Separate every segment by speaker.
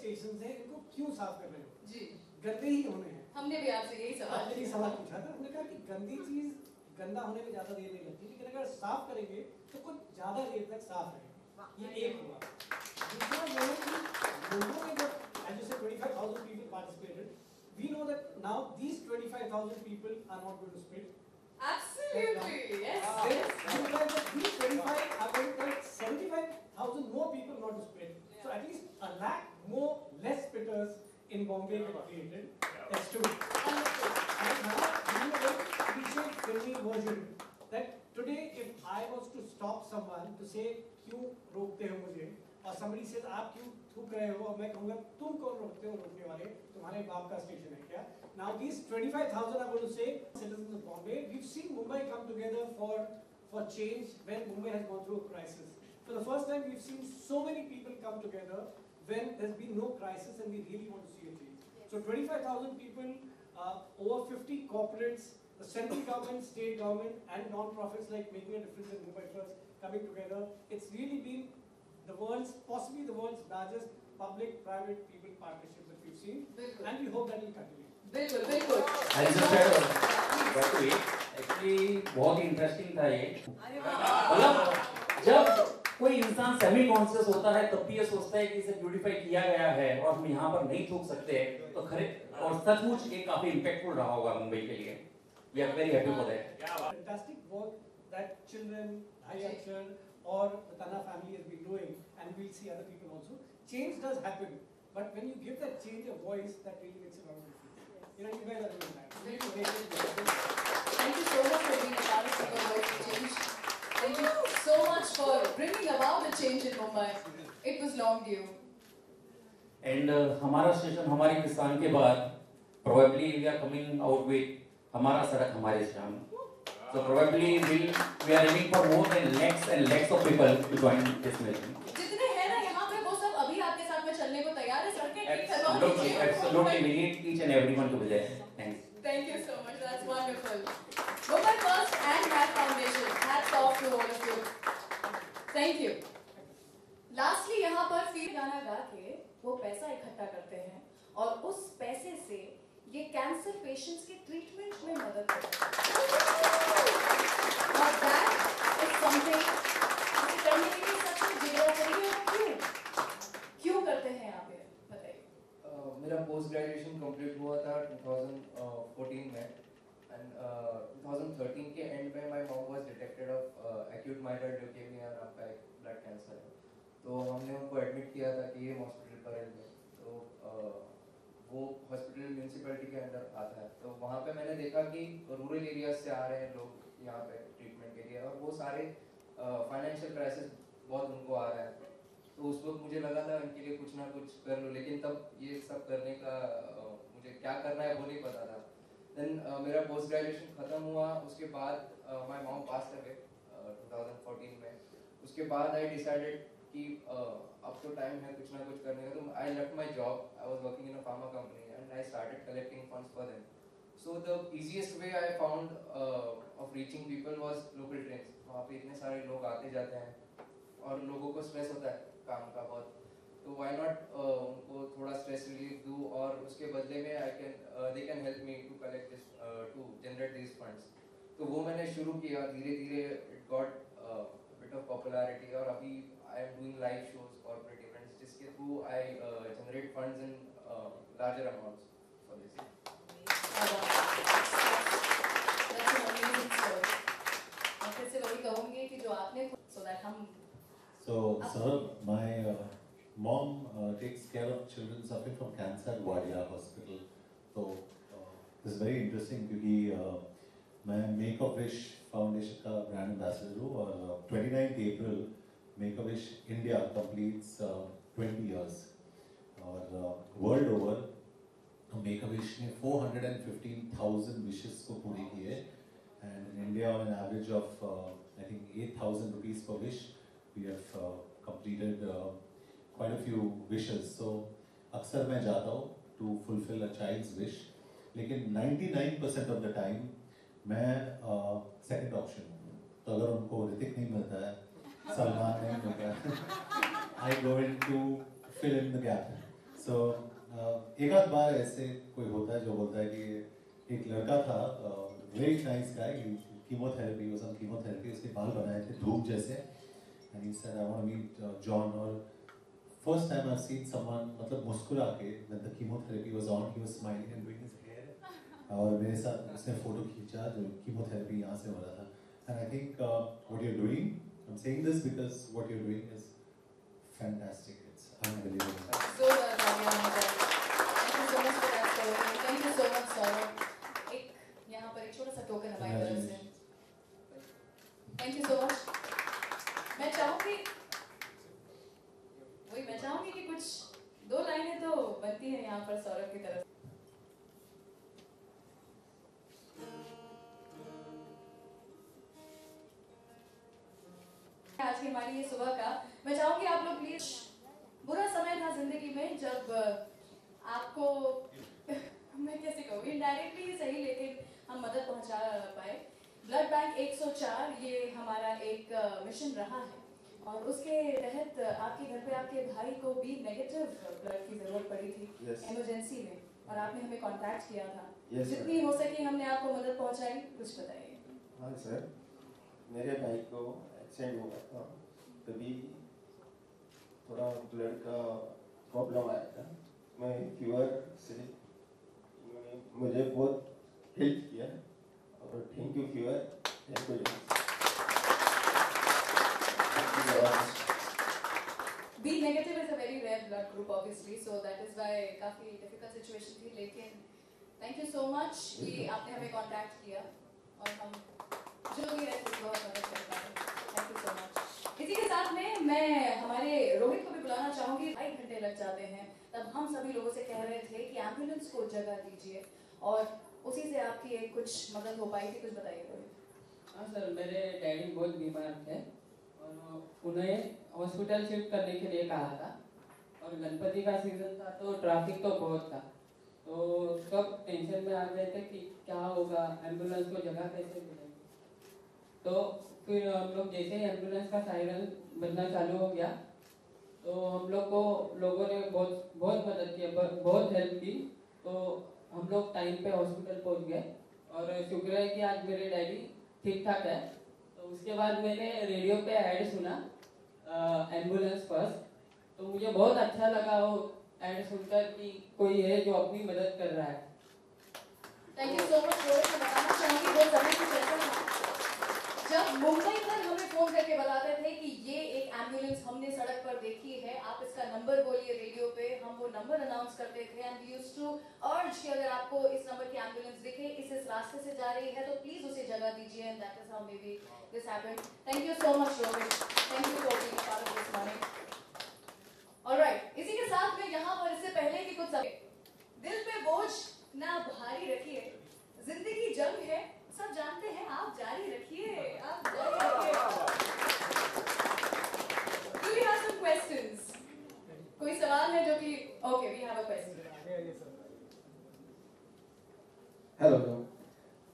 Speaker 1: Station हैं इनको क्यों साफ कर रहे हो?
Speaker 2: जी
Speaker 1: गंदे ही होने हैं।
Speaker 2: हमने भी आपसे यही सवाल
Speaker 1: पूछा था। हमने कहा कि गंदी चीज गंदा होने में ज्यादा देर नहीं लगती, लेकिन अगर साफ करेंगे तो कुछ ज्यादा देर तक साफ रहेगा। ये एक हुआ। दूसरा ये है कि लोगों ने जब as you said 25,000 people participated, we know that now these 25,000 people are not going to split.
Speaker 2: Absolutely, yes.
Speaker 1: These 25 are going to collect 75,000 more people not to split. So at least a lakh more less splitters in Bombay get created. That's true. And now we have a cliche filmy version that today if I was to stop someone to say क्यों रोकते हो मुझे, और somebody says आप क्यों थूक रहे हो, और मैं कहूँगा तुम कौन रोकते हो, रोकने वाले तुम्हारे बाप का स्टेशन है क्या? Now these 25,000 are going to say citizens of Bombay. We've seen Mumbai come together for change when Mumbai has gone through a crisis. For the first time, we've seen so many people come together when there's been no crisis and we really want to see a change. So 25,000 people, over 50 corporates, the central government, state government, and non-profits like Making a Difference in Mumbai First coming together. It's really been the world's, possibly the world's largest public-private people partnership that we've seen, and we hope that will continue.
Speaker 2: बिल्कुल बिल्कुल।
Speaker 3: Actually बहुत ही interesting था ये। मतलब जब कोई इंसान semi conscious होता है तब भी ये सोचता है कि इसे ब्यूटीफाई किया गया है और हम यहाँ पर नहीं थूक सकते, तो खरे और सचमुच ये काफी इम्पैक्टफुल रहा होगा मुंबई के लिए। We are very happy for that.
Speaker 1: Fantastic work that children, Bhai Akshar, or the Tanna family has been doing, and we'll see other people also. Change does happen, but when you give that change a voice, that really makes a lot of difference. You know, you guys are doing that.
Speaker 2: Thank you so much for being a part of Super Voice for Change. Thank you so much for bringing about the change in Mumbai. It was long due.
Speaker 3: And हमारा station हमारी किसान के बाद probably we are coming out with हमारा सड़क हमारे शाम. So probably we are aiming for more than lakhs and lakhs of people to join this mission.
Speaker 2: जितने हैं ना यहाँ पे वो सब अभी आपके साथ में चलने को तैयार है, सड़कें ठीक करवा दीजिए.
Speaker 3: Absolutely, we need each and everyone to be there. Thanks.
Speaker 2: Thank you so much. That's wonderful. Mumbai First and Math Foundation. Hats off to all of you. Thank you. Lastly, यहाँ पर फिर गाना गा के वो पैसा इकट्ठा करते हैं और उस पैसे से ये कैंसर पेशेंट्स के ट्रीटमेंट में मदद करते हैं। और that is something जिसे करने के लिए सच में जिगरा चाहिए और क्यों करते हैं यहाँ पे बताइए।
Speaker 4: मेरा पोस्ट ग्रेजुएशन कंप्लीट हुआ था 2014 में एंड 2013 के एंड में my mom was detected of acute mild leukaemia नाम का एक ब्लड कैंसर है, तो हमने उनको एडमिट किया था कि ये हॉस्पिटल पर है, तो वो हॉस्पिटल म्यूनसिपैलिटी के अंदर आता है, तो वहाँ पे मैंने देखा कि रूरल एरिया से आ रहे हैं लोग यहाँ पे ट्रीटमेंट के लिए और वो सारे फाइनेंशियल क्राइसिस बहुत उनको आ रहा है, तो उस वक्त मुझे लगा था इनके लिए कुछ ना कुछ कर लूँ, लेकिन तब ये सब करने का मुझे क्या करना है वो नहीं पता था। देन मेरा पोस्ट ग्रेजुएशन ख़त्म हुआ, उसके बाद माय मॉम पास्ड अवे 2014 में, उसके बाद आई डिसाइडेड कि अब तो टाइम है कुछ ना कुछ करने का, तो I left my job, I was working in a pharma company and I started collecting funds for them. So the easiest way I found of reaching people was local trains. वहाँ पे इतने सारे लोग आते जाते हैं और लोगों को स्ट्रेस होता है काम का बहुत, तो व्हाई नॉट उनको थोड़ा स्ट्रेस रिलीफ दूँ और उसके बदले में they can help me to collect this to generate this funds. तो वो मैंने शुरू किया, धीरे धीरे it got bit of popularity और अभी I am doing live shows corporate events जिसके through I generate funds in larger amounts for this.
Speaker 2: फिर से वही कहूँगी कि जो आपने so that हम
Speaker 5: So, sir, my mom takes care of children suffering from cancer at Wadia Hospital. So, this is very interesting क्योंकि मैं Make a Wish Foundation का brand ambassador हूँ और 29th April Make a Wish India completes 20 years और world over Make a Wish ने 415,000 wishes को पूरी किए and in India on an average of I think 8,000 rupees per wish. We have completed quite a few wishes. So, अक्सर मैं जाता हूँ to fulfill a child's wish, लेकिन 99% of the time मैं second option हूँ। तो अगर उनको ऋतिक नहीं मिलता है, सलमान नहीं मिलता है, I go in to fill in the gap. So एक आध बार ऐसे कोई होता है जो बोलता है कि एक लड़का था, very nice guy, chemotherapy, was on chemotherapy, उसके बाल बनाए थे धूप जैसे, and he said I want to meet John. और first time I've seen someone मतलब मुस्कुरा के, when the chemotherapy was on, he was smiling and doing his hair, और मेरे साथ उसने फोटो खींचा जो कीमोथेरेपी यहाँ से हो रहा था. And I think what you're doing, I'm saying this because what you're doing is fantastic. It's unbelievable.
Speaker 2: So well done, Yahabar. Thank you so much for that story. Thank you so much, Saurabh. एक यहाँ पर एक छोटा सा token हमारी तरफ से. Thank you so much. मैं चाहूँगी कि कुछ 2 लाइनें तो बनती हैं यहाँ पर सौरभ की तरफ. आज की हमारी ये सुबह का, मैं चाहूँगी आप लोग प्लीज, बुरा समय था जिंदगी में जब आपको मैं कैसे कहूँ, इनडायरेक्टली ही सही लेकिन हम मदद पहुँचा पाए. ब्लड बैंक 104 ये हमारा एक मिशन रहा है और उसके तहत आपके घर पे आपके भाई को भी नेगेटिव ब्लड की जरूरत पड़ी थी इमरजेंसी में और आपने हमें कांटेक्ट किया था. जितनी हो सके हमने आपको मदद पहुँचाई. कुछ बताइए.
Speaker 6: हाँ सर, मेरे भाई को एक्सीडेंट हुआ था, तभी थोड़ा ब्लड का प्रॉब्लम आया था. मैं फीवर से मुझे बहुत हेल्प किया और thank you fever. Thank you.
Speaker 2: B negative is a very rare blood group obviously, so that is why काफी difficult situation थी, लेकिन thank you so much कि आपने हमें contact किया और हम जो भी रहते हैं बहुत मदद कर पाए. Thank you so much. इसी के साथ में मैं हमारे रोहित को भी बुलाना चाहूँगी. 2 घंटे लग जाते हैं, तब हम सभी लोगों से कह रहे थे कि एम्बुलेंस को जगह दीजिए और उसी से आपकी एक कुछ मदद हो पाई थी. कुछ बताइए रोहित.
Speaker 7: हाँ सर, मेरे डैडी बहुत बीमार थे और उन्हें हॉस्पिटल शिफ्ट करने के लिए कहा था और गणपति का सीजन था तो ट्रैफिक तो बहुत था, तो सब टेंशन में आ गए थे कि क्या होगा, एम्बुलेंस को जगह कैसे मिलेगी. तो फिर हम लोग जैसे ही एम्बुलेंस का सायरन बजना चालू हो गया तो हम लोग को लोगों ने बहुत मदद की, बहुत हेल्प की. तो हम लोग टाइम पे हॉस्पिटल पहुंच गए और शुक्र है कि आज मेरे डैडी ठीक ठाक है. तो उसके बाद मैंने रेडियो पे ऐड सुना एम्बुलेंस फर्स्ट, तो मुझे बहुत अच्छा लगा वो ऐड सुनकर कि कोई है जो अपनी मदद कर रहा है.
Speaker 2: Thank you so much Rohit. मैं बताना चाहूँगी वो समय की चर्चा था जब मुंबई पर हमें फोन करके बताते थे कि ये एक एम्बुलेंस हमने सड़क पर देखी है, आप इसका नंबर बोलिए रेडियो पे. हम वो नंबर अनाउंस करते थे एंड वी यूज्ड टू अर्ज कि अगर आपको इस नंबर की एम्बुलेंस दिखे, इस रास्ते से जा रही है तो प्लीज उसे जगह दीजिए. And that is how may be this happened. Thank you so much Rohit. Thank you for being part of this morning. Alright, इसी के साथ में यहाँ पर इससे पहले कि कुछ दिल पे बोझ ना भारी रखिए, जिंदगी जंग है सब जानते हैं, आप जारी रखिए. आप जारी रखिए. Do we have some questions? कोई सवाल है जो कि okay, we have a question.
Speaker 6: Hello.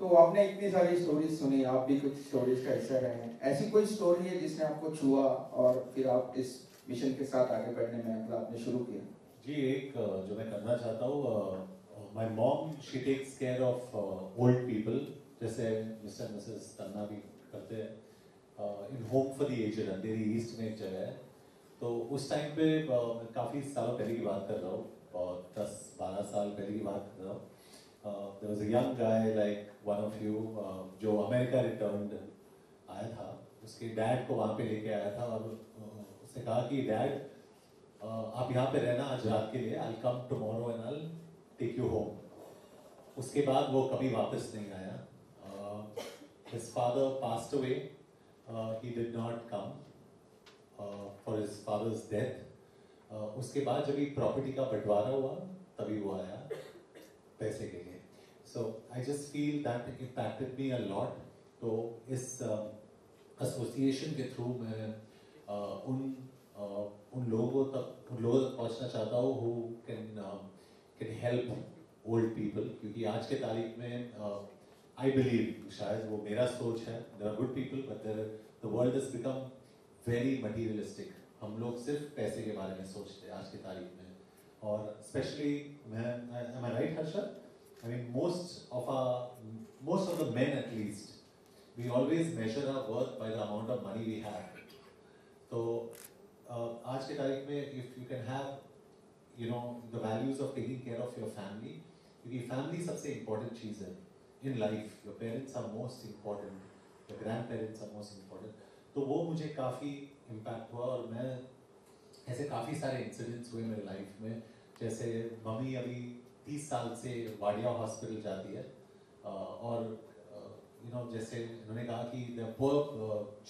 Speaker 6: तो आपने इतनी सारी स्टोरीज सुनी, आप भी कुछ स्टोरीज का हिस्सा रहे हैं. ऐसी कोई स्टोरी है जिसने आपको छुआ और फिर आप इस मिशन के साथ आगे बढ़ने में मतलब आपने शुरू किया?
Speaker 5: जी, एक जो मैं करना चाहता हूँ, my mom she takes care of old people, जैसे मिस्टर मिसेस तन्ना भी करते हैं. In home for the aged Andheri east में एक जगह है. तो उस टाइम पे काफ़ी सालों पहले की बात कर रहा हूँ, और 10-12 साल पहले की बात कर रहा हूँ. There was a young guy like one of you जो अमेरिका रिटर्न्ड आया था. उसके डैड को वहाँ पे लेके आया था और उसने कहा कि डैड आप यहाँ पे रहना आज रात के लिए, I'll come tomorrow and I'll take you home. उसके बाद वो कभी वापस नहीं आया. His father passed away. He did not come for his father's death. उसके बाद जब ये प्रॉपर्टी का बंटवारा हुआ तभी वो आया पैसे के लिए. So I just feel that it impacted me a lot. तो इस एसोसिएशन के थ्रू मैं उन लोगों तक पहुंचना चाहता हूँ who can help old people. क्योंकि आज के तारीख में I believe, शायद वो मेरा सोच है, there are good people but the world has become very materialistic. हम लोग सिर्फ पैसे के बारे में सोचते हैं आज की तारीख में, or especially am I right, Harsha? I mean, most of the men at least, we always measure our worth by the amount of money we have. So आज के तारीख में if you can have the values of taking care of your family, क्योंकि family सबसे important चीज़ है in life. Your parents are most important, your grandparents are most important. तो वो मुझे काफ़ी impact हुआ और मैं ऐसे काफ़ी सारे incidents हुए मेरे life में. जैसे मम्मी अभी 30 साल से वाडिया हॉस्पिटल जाती है और जैसे उन्होंने कहा कि the poor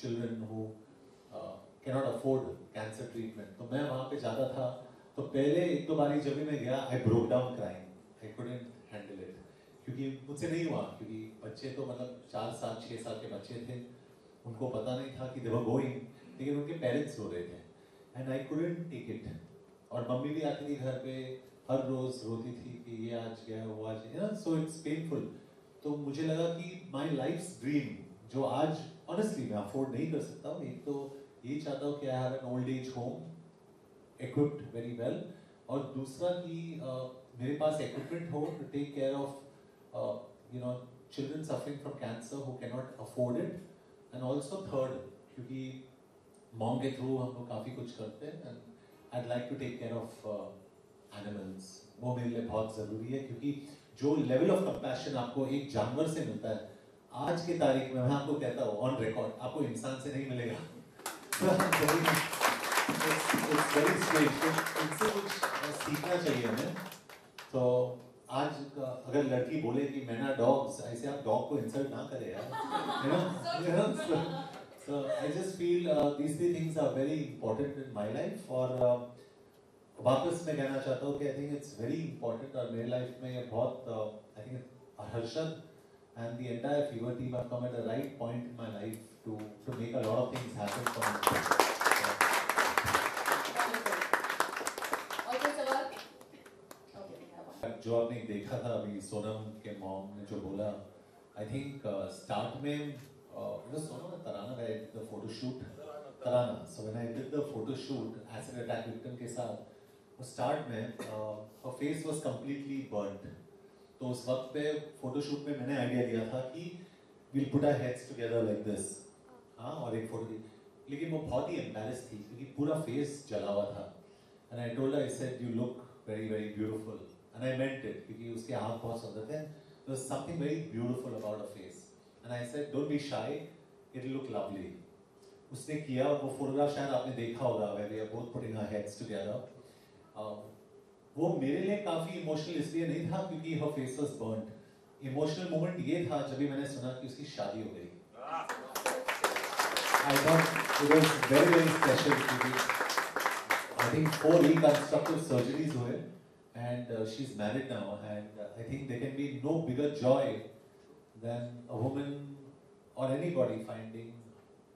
Speaker 5: children who cannot afford cancer treatment. तो मैं वहाँ पे जाता था तो पहले एक दो बारी जब भी मैं गया I broke down crying. I couldn't handle it. क्योंकि मुझसे नहीं हुआ, क्योंकि बच्चे तो मतलब 4 साल 6 साल के बच्चे थे, उनको पता नहीं था कि they were going, लेकिन उनके पेरेंट्स रो रहे थे and I couldn't take it. और मम्मी भी आती थी घर पे, हर रोज रोती थी कि ये आज गया वो आज गया, so it's painful. तो मुझे लगा कि my life's dream जो आज honestly मैं afford नहीं कर सकता हूँ, एक तो यही चाहता हूँ कि I have an old age home equipped very well, और दूसरा कि मेरे पास equipment हो to take care of children suffering from cancer who cannot afford it, and also third क्योंकि mom के through हम लोग काफी कुछ करते हैं and I'd like to take care of animals. वो मेरे लिए बहुत जरूरी है क्योंकि जो level of compassion आपको एक जानवर से मिलता है, आज के तारीख में मैं आपको कहता हूँ on record आपको इंसान से नहीं मिलेगा. It's very strange. तो इनसे कुछ सीखना चाहिए हमें. तो आज अगर लड़की बोले कि मैना डॉग्स, ऐसे आप डॉग को इंसल्ट ना करें यार. So I just feel these three things are very important in my life. और वापस मैं कहना चाहता हूँ कि I think it's very important और मेरे लाइफ में ये बहुत I think Harshad and the entire Fever team have come at the right point in my life to make a lot of things happen for me. जो आपने देखा था अभी सोनम के मॉम ने जो बोला, I think start में सोनम तराना I did the photo shoot. Tarana. So when I did the photo shoot acid attack victim के साथ, वो start में her face was completely burnt. तो उस वक्त पे फोटो शूट में मैंने आइडिया दिया था कि we'll put our heads together like this. हाँ, और एक फोटो दी, लेकिन वो बहुत ही embarrassed थी क्योंकि पूरा face जला हुआ था. And I told her, I said, you look very very beautiful. And I meant it क्योंकि उसके हाथ बहुत सुंदर थे. There was something very beautiful about her face. And I said, don't be shy, it'll look lovely. उसने किया, वो photograph शायद आपने देखा होगा where we are both putting our heads together. वो मेरे लिए काफी इमोशनल इसलिए नहीं था क्योंकि her face was burnt. Emotional moment ये था जब भी मैंने सुना कि उसकी शादी हो गई. I thought it was very very special क्योंकि I think 4 reconstructive surgeries हुए and she's married now and I think there can be no bigger joy than a woman or anybody finding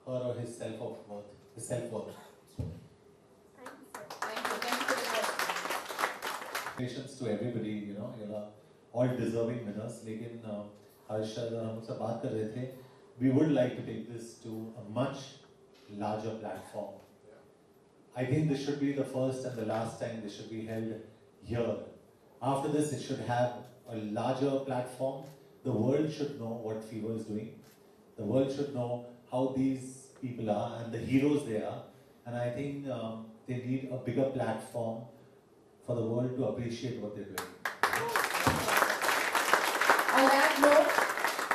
Speaker 5: her or his self-worth.
Speaker 2: Thank you for the question.
Speaker 5: Patience to everybody, you're all deserving winners. लेकिन हर्षद और हम लोग से बात कर रहे थे, we would like to take this to a much larger platform. I think this should be the first and the last time this should be held here. After this, it should have a larger platform. The world should know what Fever is doing. The world should know how these people are and the heroes they are. And I think they need a bigger platform for the world to appreciate what they're doing.
Speaker 2: On that note,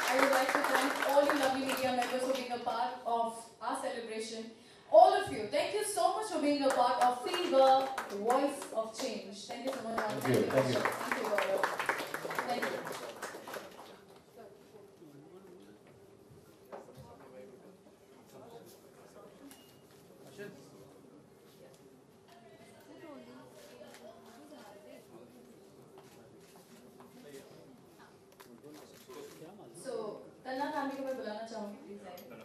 Speaker 2: I would like to thank all you lovely media members for being a part of our celebration. All of you, thank you so much for being a part of Fever, Voice of Change. Thank you so much.
Speaker 5: Thank you. Thank you.
Speaker 2: Thank you, Gaurav. Thank you. So, Tanna family को मैं बुलाना चाहूंगी, please आइए.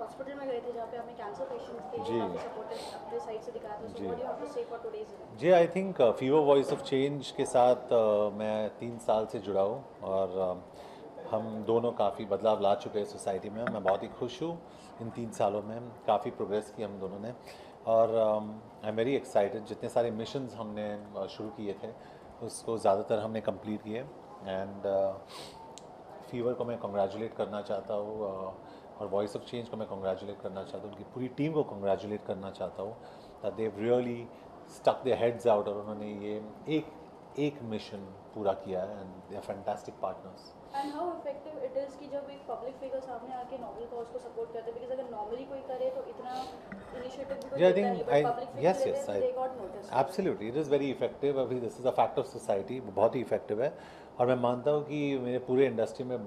Speaker 8: Hospital में गए थे जहाँ पे हमें कैंसर पेशेंट्स के
Speaker 5: जी।
Speaker 8: काफी सपोर्ट अपने साइड से दिखाया था, सो
Speaker 5: जी।
Speaker 8: What do you have to say for today's event?
Speaker 5: जी, I think fever voice of change के साथ मैं 3 साल से जुड़ा हूँ और हम दोनों काफ़ी बदलाव ला चुके हैं सोसाइटी में। मैं बहुत ही खुश हूँ इन 3 सालों में काफ़ी प्रोग्रेस की हम दोनों ने और आई एम वेरी एक्साइटेड। जितने सारे मिशंस हमने शुरू किए थे उसको ज़्यादातर हमने कंप्लीट किए एंड फीवर को मैं कंग्रेचुलेट करना चाहता हूँ और वॉइस ऑफ चेंज को मैं कंग्रेचुलेट करना चाहता हूँ, उनकी पूरी टीम को कंग्रेचुलेट करना चाहता हूँ that they have really stuck their heads out और उन्होंने ये एक मिशन पूरा किया है and they are fantastic partners.
Speaker 8: And how effective it is कि जब एक पब्लिक फिगर सामने आके नॉबल कॉज को सपोर्ट करते हैं, बिकॉज़ अगर नॉर्मली कोई करे तो इतना इनिशिएटिव भी कोई
Speaker 5: Yeah, I
Speaker 8: लेता नहीं,
Speaker 5: think
Speaker 8: but public figure
Speaker 5: yes,
Speaker 8: लेते
Speaker 5: yes,
Speaker 8: हैं, they got notice.
Speaker 5: absolutely, it is very effective। अभी this is a fact of society, वो बहुत ही इफेक्टिव है और मैं मानता हूँ कि मेरे पूरे इंडस्ट्री में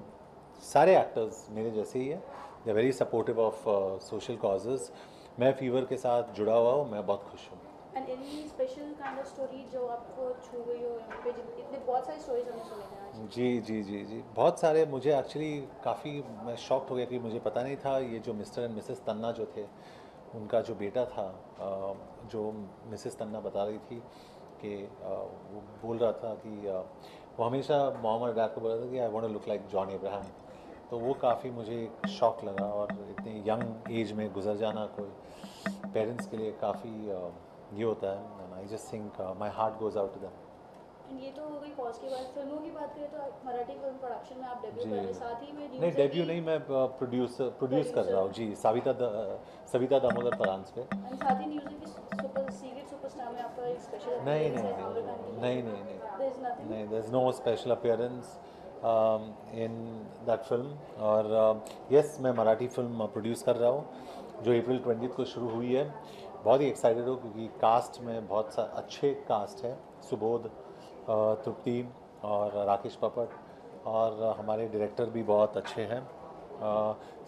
Speaker 5: सारे एक्टर्स मेरे जैसे ही हैं, they are very supportive of social causes. मैं फीवर के साथ जुड़ा हुआ हूँ, मैं बहुत खुश हूँ।
Speaker 8: And any special kind of story जो आपको छू गई हो यहाँ पे? इतने बहुत सारी स्टोरीज हमने सुने थे आज।
Speaker 5: जी बहुत सारे। मुझे एक्चुअली काफ़ी मैं शॉक्ड हो गया कि मुझे पता नहीं था ये जो मिस्टर एंड मिसेस तन्ना जो थे उनका जो बेटा था, जो मिसेस तन्ना बता रही थी कि वो बोल रहा था कि वो हमेशा मॉम और डैड को बोल रहा था कि I want to look like John Abraham. तो वो काफ़ी मुझे शॉक लगा और इतने यंग एज में गुजर जाना कोई पेरेंट्स के लिए काफ़ी ये होता है and I just think my heart goes out to them.
Speaker 8: And ये तो हो गई कॉज की बात। फिल्मों की बात करें तो मराठी फिल्म प्रोडक्शन में आप डेब्यू
Speaker 5: जी।
Speaker 8: कर रहे हैं, साथ ही में
Speaker 5: नहीं डेब्यू नहीं, मैं प्रोड्यूस कर रहा हूँ जी, सविता दामोदर परांज पे।
Speaker 8: एंड साथ ही न्यूज़ की सीक्रेट सुपरस्टार में आपका एक स्पेशल
Speaker 5: नहीं
Speaker 8: there is nothing.
Speaker 5: There is no special appearance in that film और यस मैं मराठी फिल्म प्रोड्यूस कर रहा हूँ जो अप्रैल 20 को शुरू हुई है। बहुत ही एक्साइटेड हूँ क्योंकि कास्ट में बहुत अच्छे कास्ट है, सुबोध, तृप्ति और राकेश पपट और हमारे डायरेक्टर भी बहुत अच्छे हैं।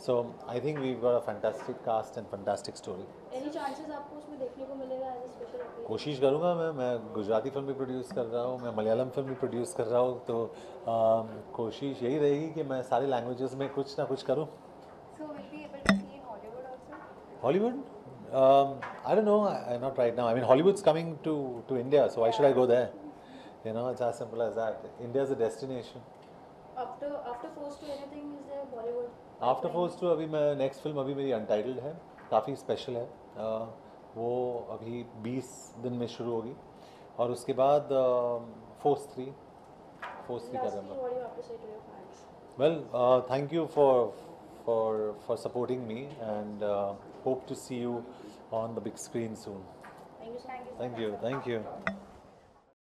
Speaker 5: So I think we got a fantastic cast and fantastic story.
Speaker 8: Any chances आपको उसमें देखने को मिलेगा एज अ स्पेशल अपीयरेंस?
Speaker 5: कोशिश करूँगा। मैं गुजराती फिल्म भी प्रोड्यूस कर रहा हूँ, मैं मलयालम फिल्म भी प्रोड्यूस कर रहा हूँ, तो कोशिश यही रहेगी कि मैं सारे लैंग्वेजेस में कुछ ना कुछ करूँ।
Speaker 8: So will be able to see in Hollywood also?
Speaker 5: Hollywood? I don't know. Not right now. I mean, Hollywood's coming to India, so why should I go there? You know, it's as simple as that. India's a destination.
Speaker 8: After Force 2 anything is there Bollywood?
Speaker 5: After Force 2 अभी मैं next film अभी मेरी untitled है, काफ़ी special है। वो अभी 20 दिन में शुरू होगी और उसके बाद Force 3 कर रहे हैं।
Speaker 8: Lastly, what do you have to say to your fans?
Speaker 5: Well, thank you for supporting me and hope to see you on the big screen soon.
Speaker 8: Thank you so much.
Speaker 5: Thank you.